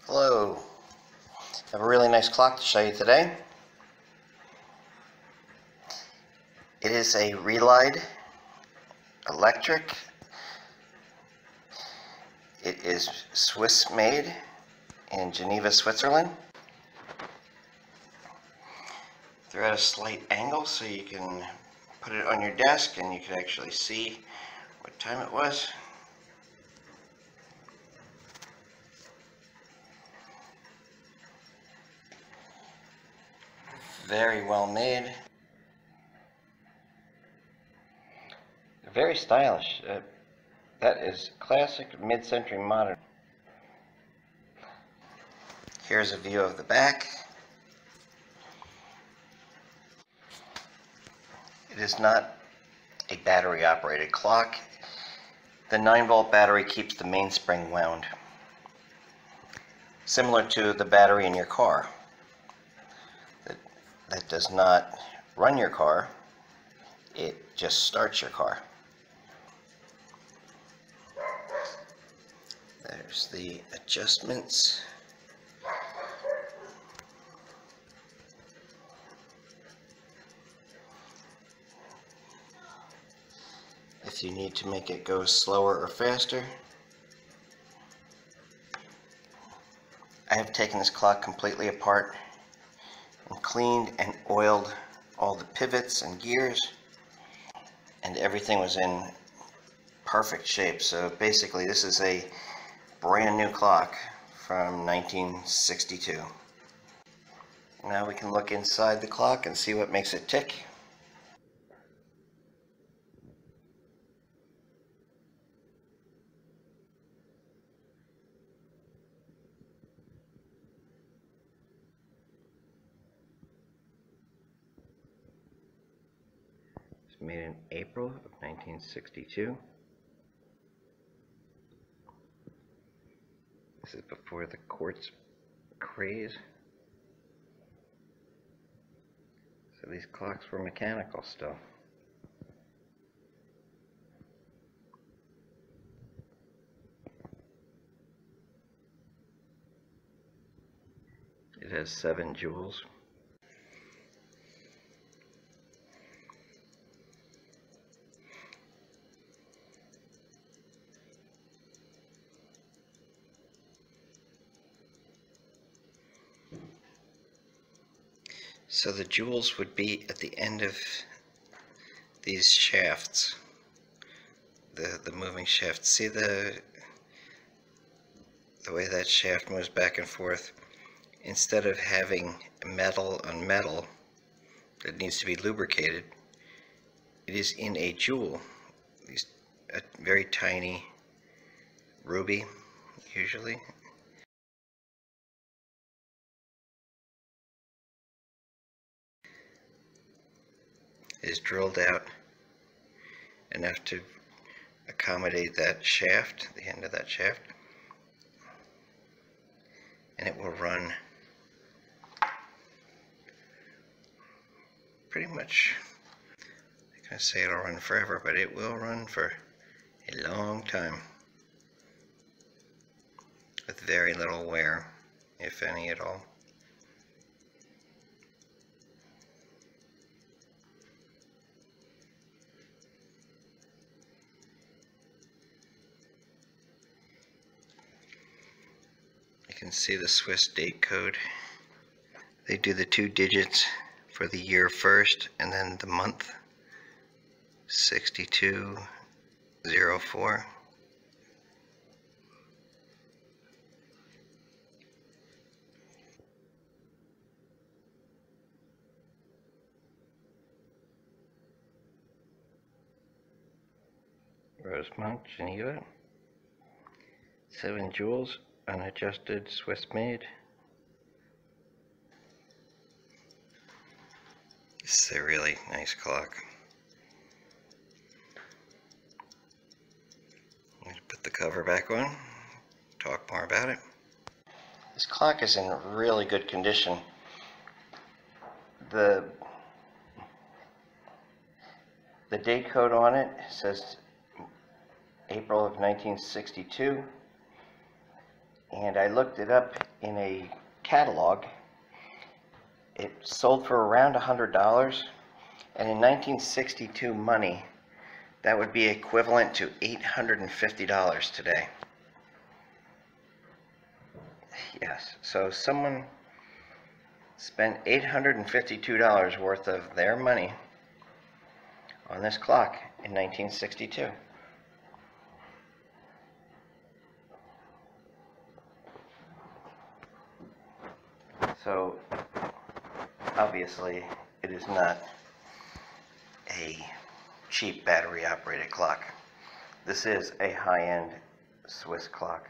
Hello, I have a really nice clock to show you today. It is a Relide electric. It is Swiss made in Geneva, Switzerland. They're at a slight angle so you can put it on your desk and you can actually see what time it was. Very well made. Very stylish. That is classic mid-century modern. Here's a view of the back. It is not a battery operated clock. The 9-volt battery keeps the mainspring wound, similar to the battery in your car. That does not run your car, it just starts your car. There's the adjustments. If you need to make it go slower or faster. I have taken this clock completely apart and cleaned and oiled all the pivots and gears, and everything was in perfect shape. So basically this is a brand new clock from 1962. Now we can look inside the clock and see what makes it tick. It's made in April of 1962. This is before the quartz craze. So these clocks were mechanical still. It has 7 jewels. So the jewels would be at the end of these shafts, the moving shafts. See the way that shaft moves back and forth? Instead of having metal on metal that needs to be lubricated, it is in a jewel. A very tiny ruby, usually. Is drilled out enough to accommodate that shaft, the end of that shaft, and it will run pretty much, I'm going to say it'll run forever, but it will run for a long time with very little wear, if any at all. You can see the Swiss date code. They do the 2 digits for the year first and then the month, 6204. Rosemont, Geneva. 7 jewels, unadjusted, Swiss made. This is a really nice clock. I'm going to put the cover back on, talk more about it. This clock is in really good condition. The date code on it says April of 1962, and I looked it up in a catalog. It sold for around $100, and in 1962 money, that would be equivalent to $850 today. Yes, so someone spent $852 worth of their money on this clock in 1962. So obviously it is not a cheap battery operated clock. This is a high-end Swiss clock.